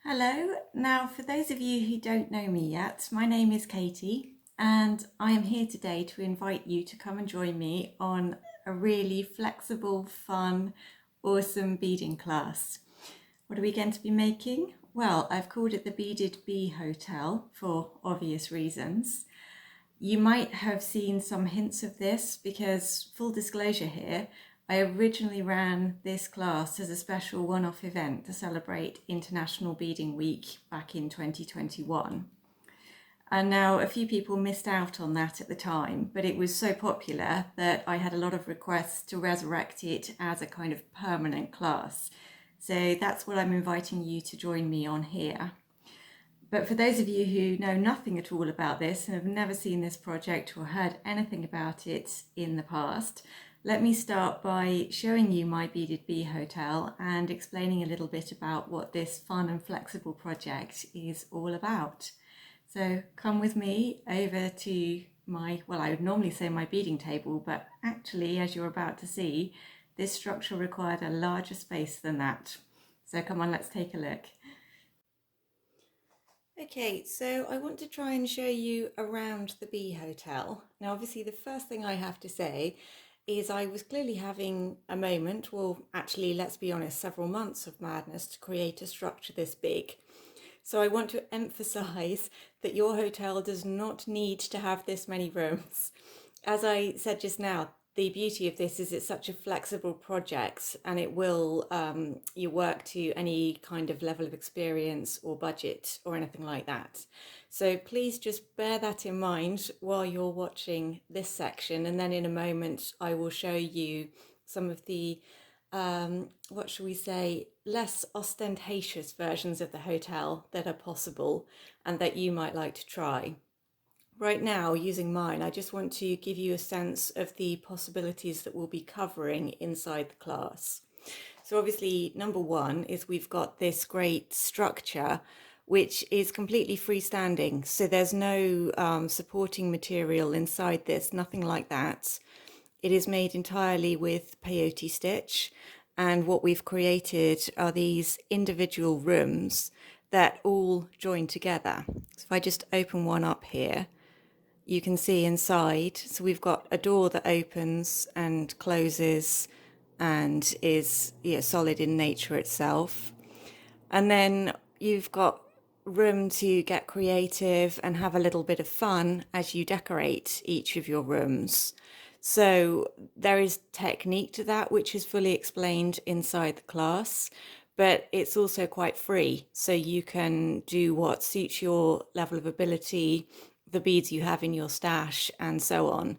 Hello. Now, for those of you who don't know me yet, my name is Katie, and I am here today to invite you to come and join me on a really flexible, fun, awesome beading class. What are we going to be making? Well, I've called it the Beaded Bee Hotel for obvious reasons. You might have seen some hints of this because, full disclosure here, I originally ran this class as a special one-off event to celebrate International Beading Week back in 2021. And now a few people missed out on that at the time, but it was so popular that I had a lot of requests to resurrect it as a kind of permanent class. So that's what I'm inviting you to join me on here. But for those of you who know nothing at all about this and have never seen this project or heard anything about it in the past, let me start by showing you my Beaded Bee Hotel and explaining a little bit about what this fun and flexible project is all about. So come with me over to I would normally say my beading table, but actually, as you're about to see, this structure required a larger space than that. So come on, let's take a look. Okay, so I want to try and show you around the Bee Hotel. Now, obviously, the first thing I have to say is I was clearly having a moment, well, actually, let's be honest, several months of madness to create a structure this big. So I want to emphasize that your hotel does not need to have this many rooms. As I said just now, the beauty of this is it's such a flexible project and it will you work to any kind of level of experience or budget or anything like that. So please just bear that in mind while you're watching this section, and then in a moment I will show you some of the what shall we say, less ostentatious versions of the hotel that are possible and that you might like to try. Right now, using mine, I just want to give you a sense of the possibilities that we'll be covering inside the class. So obviously, number one is we've got this great structure, which is completely freestanding. So there's no supporting material inside this, nothing like that. It is made entirely with peyote stitch. And what we've created are these individual rooms that all join together. So if I just open one up here, you can see inside. So we've got a door that opens and closes and is solid in nature itself. And then you've got room to get creative and have a little bit of fun as you decorate each of your rooms. So there is technique to that, which is fully explained inside the class, but it's also quite free. So you can do what suits your level of ability, the beads you have in your stash, and so on.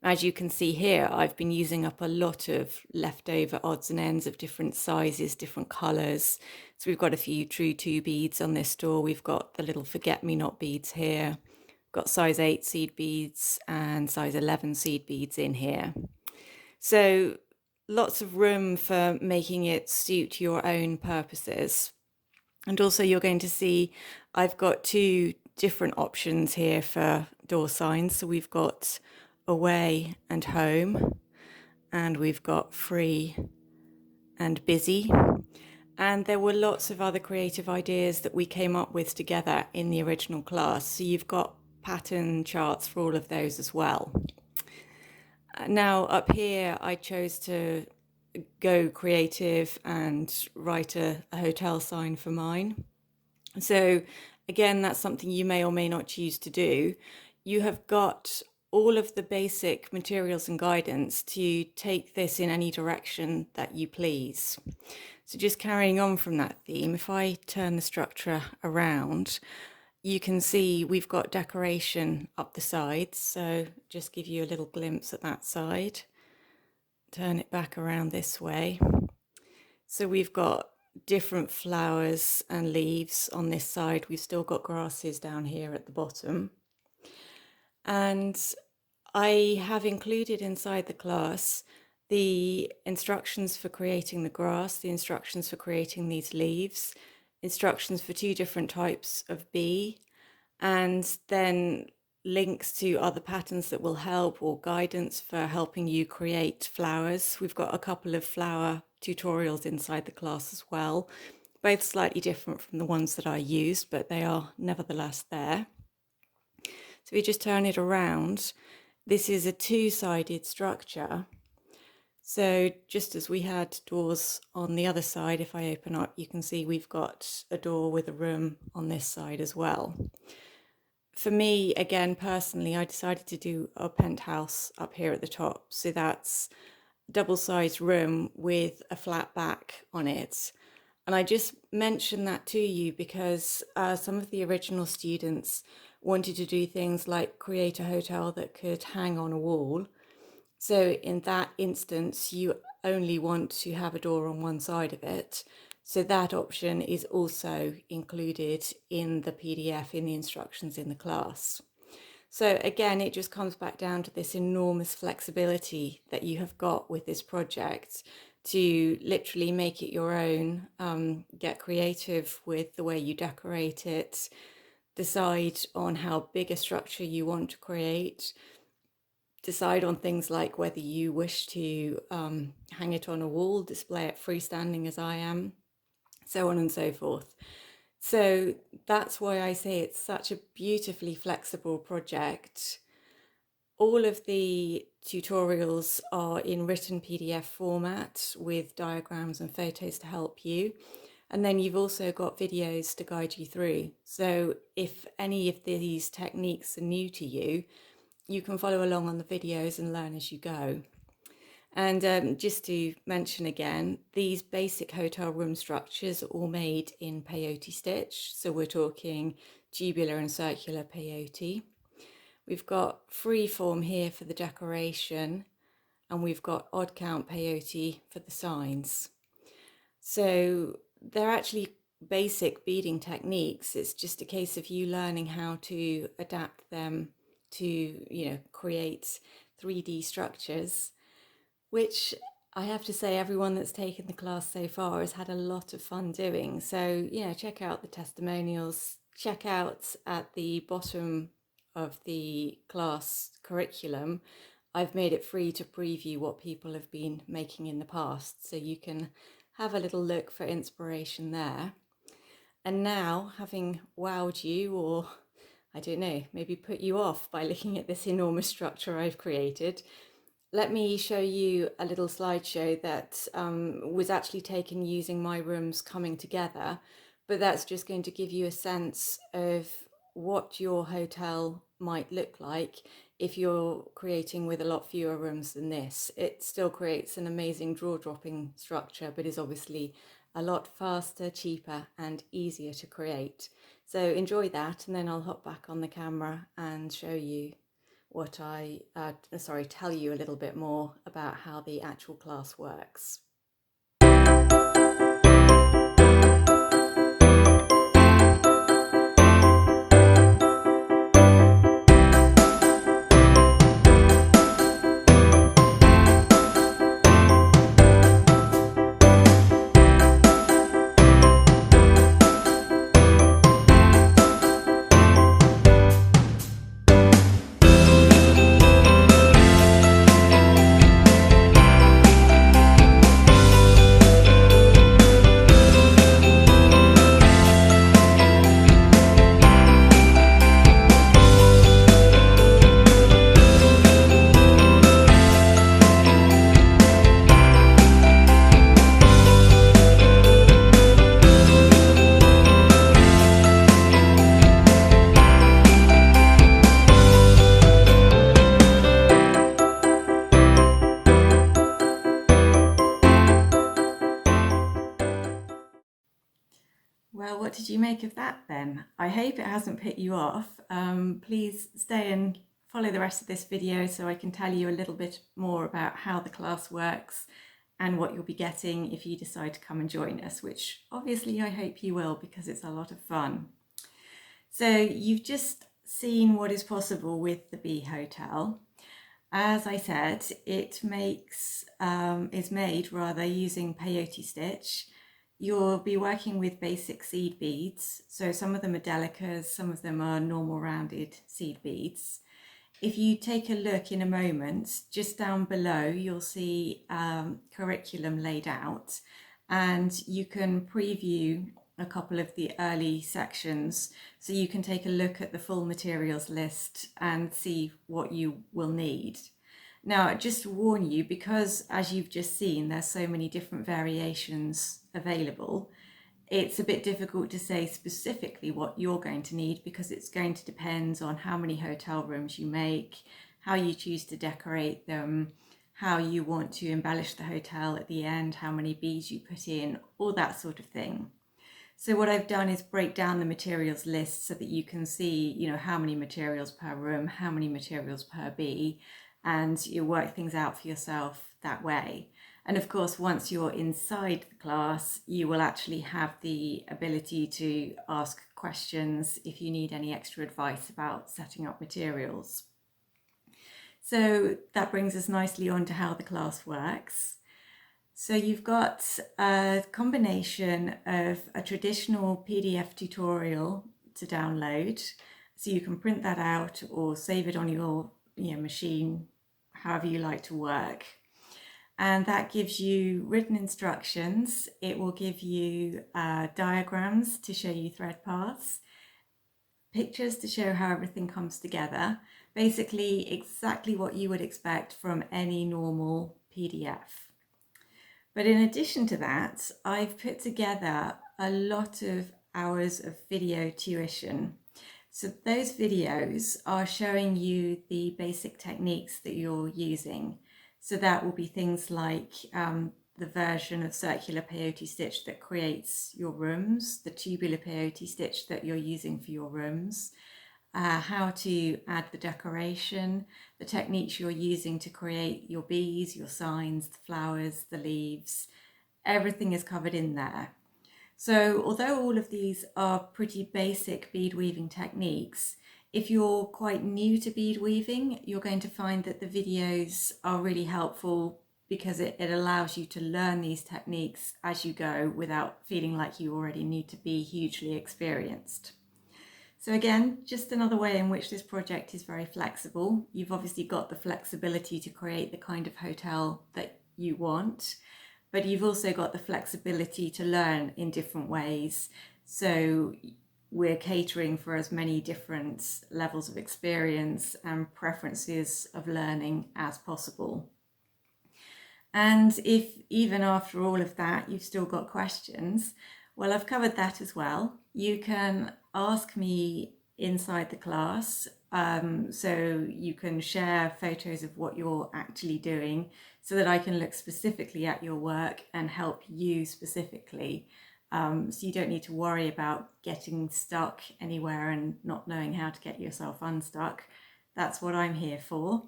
As you can see here, I've been using up a lot of leftover odds and ends of different sizes, different colours. So we've got a few True 2 beads on this door. We've got the little Forget-Me-Not beads here. Got size 8 seed beads and size 11 seed beads in here. So lots of room for making it suit your own purposes. And also you're going to see I've got two different options here for door signs. So we've got away and home, and we've got free and busy. And there were lots of other creative ideas that we came up with together in the original class. So you've got pattern charts for all of those as well. Now up here, I chose to go creative and write a hotel sign for mine. So again, that's something you may or may not choose to do. You have got all of the basic materials and guidance to take this in any direction that you please. So just carrying on from that theme, if I turn the structure around, you can see we've got decoration up the sides. So just give you a little glimpse at that side. Turn it back around this way. So we've got different flowers and leaves on this side. We've still got grasses down here at the bottom. And I have included inside the class the instructions for creating the grass, the instructions for creating these leaves, instructions for two different types of bee, and then links to other patterns that will help, or guidance for helping you create flowers. We've got a couple of flower tutorials inside the class as well, both slightly different from the ones that I used, but they are nevertheless there. So we just turn it around. This is a two-sided structure. So just as we had doors on the other side, if I open up, you can see we've got a door with a room on this side as well. For me, again, personally, I decided to do a penthouse up here at the top. So that's a double-sized room with a flat back on it. And I just mention that to you because some of the original students wanted to do things like create a hotel that could hang on a wall. So in that instance, you only want to have a door on one side of it. So that option is also included in the PDF, in the instructions in the class. So again, it just comes back down to this enormous flexibility that you have got with this project to literally make it your own, get creative with the way you decorate it, decide on how big a structure you want to create, decide on things like whether you wish to hang it on a wall, display it freestanding as I am, so on and so forth. So that's why I say it's such a beautifully flexible project. All of the tutorials are in written PDF format with diagrams and photos to help you. And then you've also got videos to guide you through. So if any of these techniques are new to you, you can follow along on the videos and learn as you go. And just to mention again, these basic hotel room structures are all made in peyote stitch. So we're talking tubular and circular peyote. We've got freeform here for the decoration, and we've got odd count peyote for the signs. So they're actually basic beading techniques. It's just a case of you learning how to adapt them to, create 3D structures, which I have to say everyone that's taken the class so far has had a lot of fun doing. So, check out the testimonials, check out at the bottom of the class curriculum. I've made it free to preview what people have been making in the past, so you can have a little look for inspiration there. And now, having wowed you, or I don't know, maybe put you off by looking at this enormous structure I've created, let me show you a little slideshow that was actually taken using my rooms coming together, but that's just going to give you a sense of what your hotel might look like if you're creating with a lot fewer rooms than this. It still creates an amazing draw-dropping structure, but is obviously a lot faster, cheaper, and easier to create. So enjoy that, and then I'll hop back on the camera and show you what tell you a little bit more about how the actual class works. Well, what did you make of that then? I hope it hasn't put you off. Please stay and follow the rest of this video so I can tell you a little bit more about how the class works and what you'll be getting if you decide to come and join us, which obviously I hope you will because it's a lot of fun. So you've just seen what is possible with the Bee Hotel. As I said, it is made using peyote stitch. You'll be working with basic seed beads. So some of them are delicas, some of them are normal rounded seed beads. If you take a look in a moment, just down below, you'll see curriculum laid out. and you can preview a couple of the early sections so you can take a look at the full materials list and see what you will need. Now, just to warn you, because as you've just seen, there's so many different variations available, it's a bit difficult to say specifically what you're going to need because it's going to depend on how many hotel rooms you make, how you choose to decorate them, how you want to embellish the hotel at the end, how many beads you put in, all that sort of thing. So what I've done is break down the materials list so that you can see, how many materials per room, how many materials per bee, and you work things out for yourself that way. And of course, once you're inside the class, you will actually have the ability to ask questions if you need any extra advice about setting up materials. So that brings us nicely on to how the class works. So you've got a combination of a traditional PDF tutorial to download. So you can print that out or save it on your machine, however you like to work. And that gives you written instructions. It will give you diagrams to show you thread paths, pictures to show how everything comes together. Basically, exactly what you would expect from any normal PDF. But in addition to that, I've put together a lot of hours of video tuition. So those videos are showing you the basic techniques that you're using. So that will be things like the version of circular peyote stitch that creates your rooms, the tubular peyote stitch that you're using for your rooms, how to add the decoration, the techniques you're using to create your bees, your signs, the flowers, the leaves. Everything is covered in there. So although all of these are pretty basic bead weaving techniques, if you're quite new to bead weaving, you're going to find that the videos are really helpful because it allows you to learn these techniques as you go without feeling like you already need to be hugely experienced. So again, just another way in which this project is very flexible. You've obviously got the flexibility to create the kind of hotel that you want, but you've also got the flexibility to learn in different ways. So we're catering for as many different levels of experience and preferences of learning as possible. And if even after all of that, you've still got questions, well, I've covered that as well. You can ask me inside the class. So you can share photos of what you're actually doing so that I can look specifically at your work and help you specifically. So you don't need to worry about getting stuck anywhere and not knowing how to get yourself unstuck. That's what I'm here for.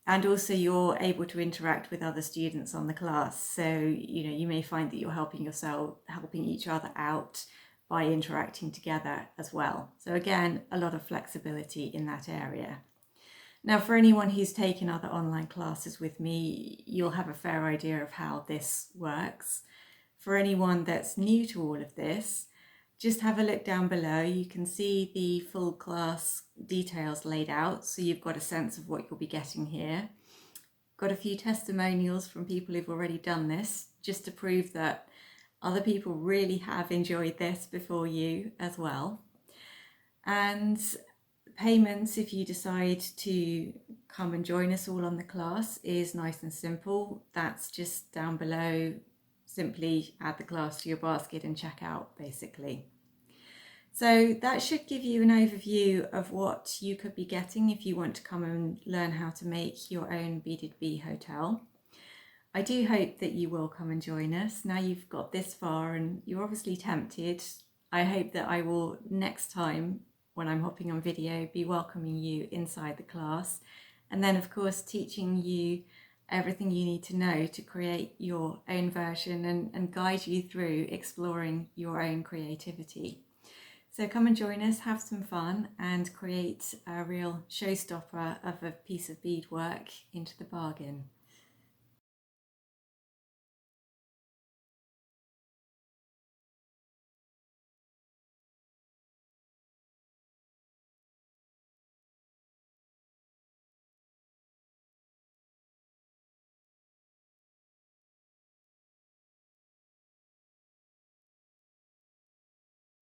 And also you're able to interact with other students on the class. So, you may find that you're helping each other out by interacting together as well. So again, a lot of flexibility in that area. Now, for anyone who's taken other online classes with me, you'll have a fair idea of how this works. For anyone that's new to all of this, just have a look down below. You can see the full class details laid out, so you've got a sense of what you'll be getting here. Got a few testimonials from people who've already done this, just to prove that other people really have enjoyed this before you as well. And payments, if you decide to come and join us all on the class, is nice and simple. That's just down below. Simply add the class to your basket and check out, basically. So that should give you an overview of what you could be getting if you want to come and learn how to make your own Beaded Bee Hotel. I do hope that you will come and join us. Now you've got this far and you're obviously tempted. I hope that I will next time when I'm hopping on video be welcoming you inside the class, and then of course teaching you everything you need to know to create your own version and guide you through exploring your own creativity. So come and join us, have some fun, and create a real showstopper of a piece of beadwork into the bargain.